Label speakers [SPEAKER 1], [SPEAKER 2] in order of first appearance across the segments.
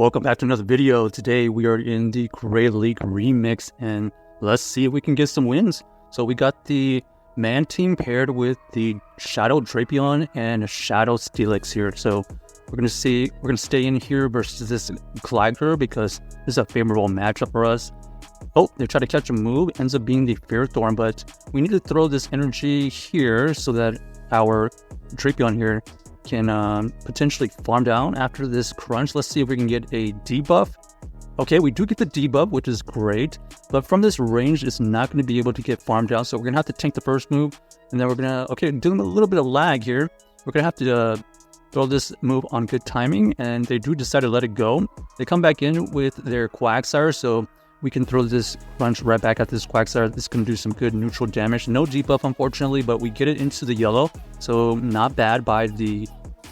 [SPEAKER 1] Welcome back to another video. Today we are in the Great League Remix and let's see if we can get some wins. So we got the Mantine paired with the Shadow Drapion and Shadow Steelix here. So we're gonna stay in here versus this Glider because this is a favorable matchup for us. Oh, they try to catch a move, ends up being the Fear Thorn, but we need to throw this energy here so that our Drapion here can potentially farm down after this crunch. Let's see if we can get a debuff. Okay, we do get the debuff, which is great, but from this range, it's not going to be able to get farmed down, so we're going to have to tank the first move, and then we're going to, okay, doing a little bit of lag here. We're going to have to throw this move on good timing, and they do decide to let it go. They come back in with their Quagsire, so we can throw this crunch right back at this Quagsire. This can do some good neutral damage. No debuff, unfortunately, but we get it into the yellow, so not bad by the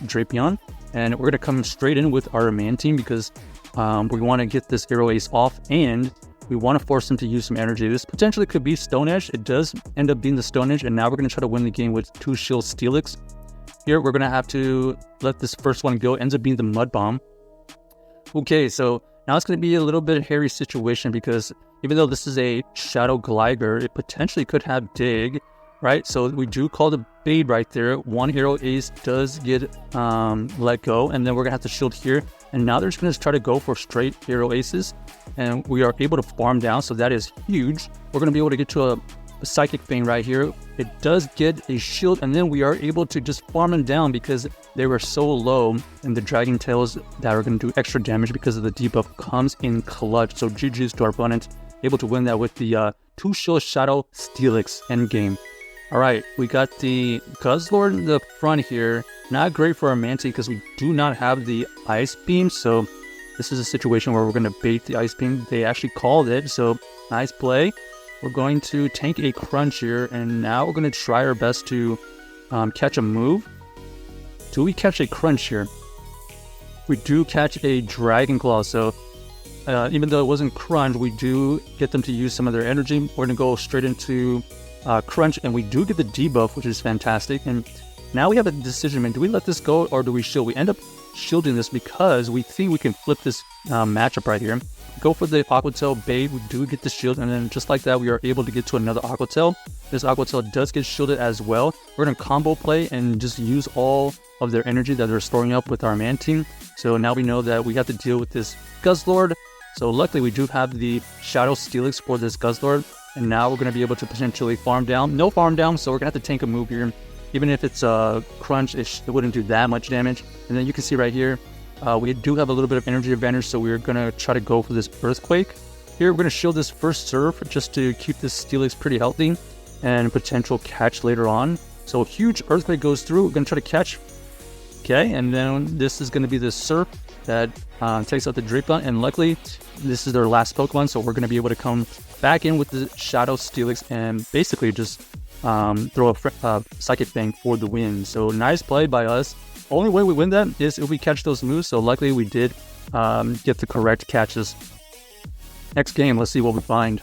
[SPEAKER 1] Drapion. And we're going to come straight in with our Mantine because we want to get this Arrow Ace off, and we want to force him to use some energy. This potentially could be Stone Edge. It does end up being the Stone Edge, and now we're going to try to win the game with 2 Shield Steelix. Here, we're going to have to let this first one go. Ends up being the Mud Bomb. Okay, so now it's going to be a little bit hairy situation because even though this is a Shadow Glider, it potentially could have Dig, right? So we do call the bait right there. 1 Arrow Ace does get let go, and then we're going to have to shield here. And now they're just going to try to go for straight Arrow Aces, and we are able to farm down, so that is huge. We're going to be able to get to a Psychic Fang right here. It does get a shield, and then we are able to just farm them down because they were so low, and the Dragon Tails that are going to do extra damage because of the debuff comes in clutch. So GG's to our opponent, able to win that with the 2 Shield Shadow Steelix endgame. Alright, we got the Guzzlord in the front here. Not great for our Mantine because we do not have the Ice Beam, so this is a situation where we're going to bait the Ice Beam. They actually called it, so nice play. We're going to tank a crunch here, and now we're going to try our best to catch a move. Do we catch a crunch here? We do catch a Dragon Claw, so even though it wasn't crunch, we do get them to use some of their energy. We're going to go straight into crunch, and we do get the debuff, which is fantastic. And now we have a decision, man. Do we let this go or do we shield? We end up shielding this because we think we can flip this matchup right here. Go for the Aqua Tail bait. We do get the shield, and then just like that, we are able to get to another Aqua Tail. This Aqua Tail does get shielded as well. We're going to combo play and just use all of their energy that they're storing up with our Mantine. So now we know that we have to deal with this Guzzlord. So luckily, we do have the Shadow Steelix for this Guzzlord, and now we're going to be able to potentially farm down. No farm down, so we're going to have to tank a move here. Even if it's a crunch, it wouldn't do that much damage. And then you can see right here, we do have a little bit of energy advantage, so we're going to try to go for this Earthquake. Here, we're going to shield this first Surf just to keep this Steelix pretty healthy and potential catch later on. So huge Earthquake goes through. We're going to try to catch. Okay, and then this is going to be the Surf that takes out the Drapion, and luckily, this is their last Pokemon, so we're going to be able to come back in with the Shadow Steelix and basically just throw a Psychic Fang for the win. So nice play by us. Only way we win that is if we catch those moves, so luckily we did get the correct catches. Next game, let's see what we find.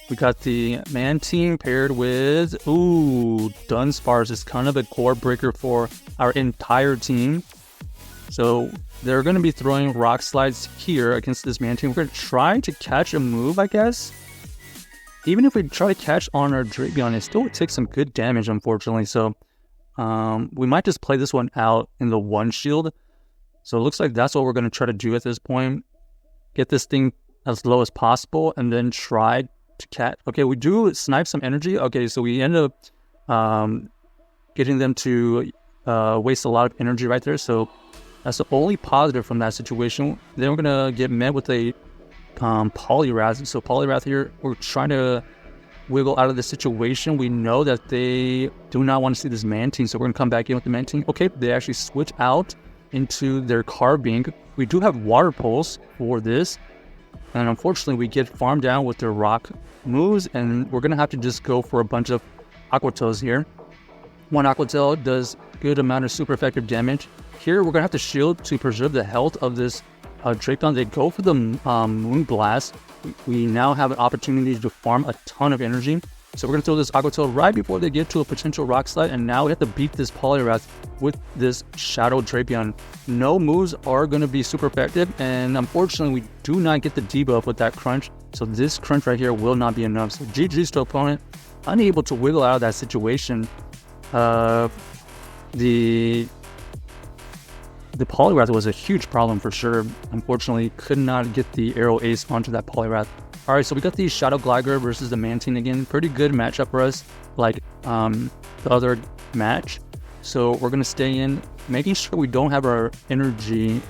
[SPEAKER 1] We got the Mantine paired with, Dunsparce is kind of a core breaker for our entire team. So they're going to be throwing Rock Slides here against this Mantine. We're going to try to catch a move, I guess. Even if we try to catch on our Drapion, it still would take some good damage, unfortunately. So we might just play this one out in the 1 shield. So it looks like that's what we're going to try to do at this point. Get this thing as low as possible and then try to catch. Okay, we do snipe some energy. Okay, so we end up getting them to waste a lot of energy right there. So that's the only positive from that situation. Then we're going to get met with a Poliwrath. So Poliwrath here, we're trying to wiggle out of the situation. We know that they do not want to see this Mantine, so we're going to come back in with the Mantine. Okay, they actually switch out into their Carbink. We do have Water Pulse for this, and unfortunately we get farmed down with their rock moves, and we're going to have to just go for a bunch of Aqua Tails here. 1 Aqua Tail does good amount of super effective damage. Here we're going to have to shield to preserve the health of this Drapion. They go for the Moon Blast. We now have an opportunity to farm a ton of energy. So we're going to throw this Aqua Tail right before they get to a potential Rock Slide, and now we have to beat this Poliwrath with this Shadow Drapion. No moves are going to be super effective, and unfortunately we do not get the debuff with that Crunch, so this Crunch right here will not be enough. So GG's to opponent, unable to wiggle out of that situation. The Poliwrath was a huge problem for sure. Unfortunately, could not get the Arrow Ace onto that Poliwrath. Alright, so we got the Shadow Glider versus the Mantine again. Pretty good matchup for us, like the other match. So we're going to stay in, making sure we don't have our energy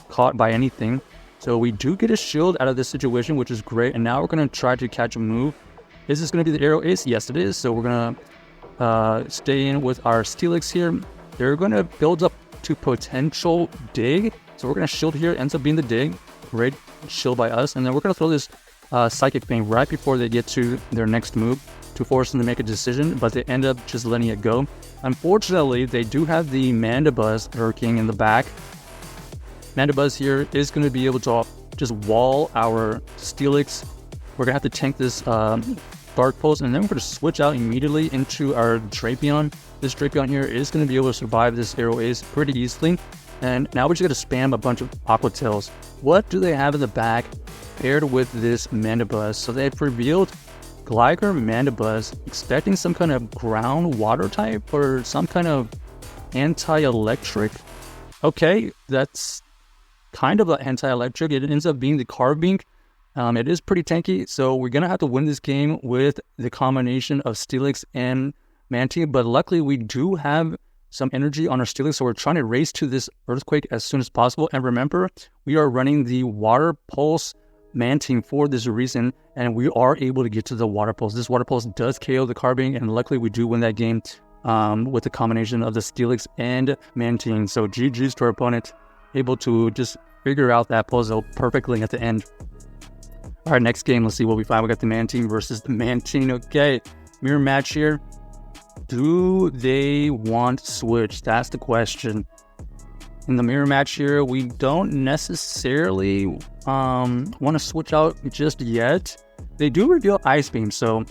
[SPEAKER 1] caught by anything. So we do get a shield out of this situation, which is great. And now we're going to try to catch a move. Is this going to be the Arrow Ace? Yes, it is. So we're going to stay in with our Steelix here. They're going to build up to potential dig, so we're going to shield here, ends up being the dig. Great shield by us, and then we're going to throw this Psychic Fang right before they get to their next move to force them to make a decision, but they end up just letting it go. Unfortunately, they do have the Mandibuzz lurking in the back. Mandibuzz here is going to be able to just wall our Steelix. We're going to have to tank this Dark Pulse, and then we're going to switch out immediately into our Drapion. This Drapion here is going to be able to survive this Arrow Ace pretty easily. And now we're just going to spam a bunch of Aqua Tails. What do they have in the back paired with this Mandibuzz? So they've revealed Gligar Mandibuzz, expecting some kind of ground water type or some kind of anti-electric. Okay, that's kind of an anti-electric. It ends up being the Carbink. It is pretty tanky, so we're going to have to win this game with the combination of Steelix and Mantine, but luckily we do have some energy on our Steelix, so we're trying to race to this Earthquake as soon as possible. And remember, we are running the Water Pulse Mantine for this reason, and we are able to get to the Water Pulse. This Water Pulse does KO the Carbink, and luckily we do win that game with the combination of the Steelix and Mantine. So GG's to our opponent, able to just figure out that puzzle perfectly at the end. All right, next game, let's see what we find. We got the Mantine versus the Mantine. Okay, mirror match here. Do they want switch? That's the question. In the mirror match here, we don't necessarily want to switch out just yet. They do reveal Ice Beam, so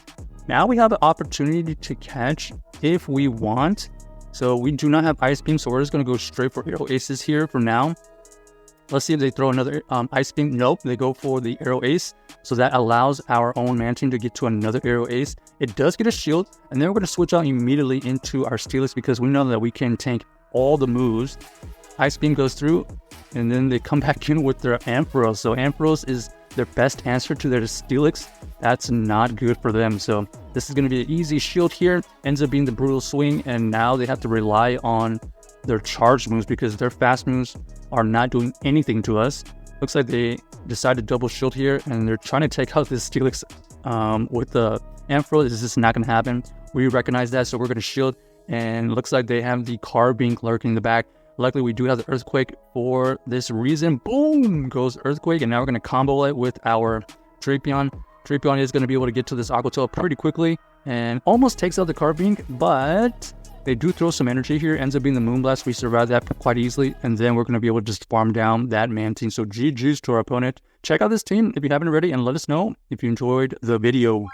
[SPEAKER 1] now we have an opportunity to catch if we want. So we do not have Ice Beam, so we're just going to go straight for Arrow Aces here for now. Let's see if they throw another Ice Beam. Nope, they go for the Arrow Ace. So that allows our own Mantine to get to another Arrow Ace. It does get a shield, and then we're going to switch out immediately into our Steelix because we know that we can tank all the moves. Ice Beam goes through, and then they come back in with their Ampharos. So Ampharos is their best answer to their Steelix. That's not good for them. So this is going to be an easy shield here. Ends up being the Brutal Swing, and now they have to rely on their charge moves because their fast moves are not doing anything to us. Looks like they decided to double shield here, and they're trying to take out this Steelix with the Ampharos. This is not going to happen. We recognize that, so we're going to shield, and looks like they have the Carbink lurking in the back. Luckily, we do have the Earthquake for this reason. Boom! Goes Earthquake, and now we're going to combo it with our Drapion. Drapion is going to be able to get to this Aqua Tail pretty quickly, and almost takes out the Carbink, but they do throw some energy here. Ends up being the Moonblast. We survived that quite easily, and then we're going to be able to just farm down that Mantine. So GG's to our opponent. Check out this team if you haven't already, and let us know if you enjoyed the video.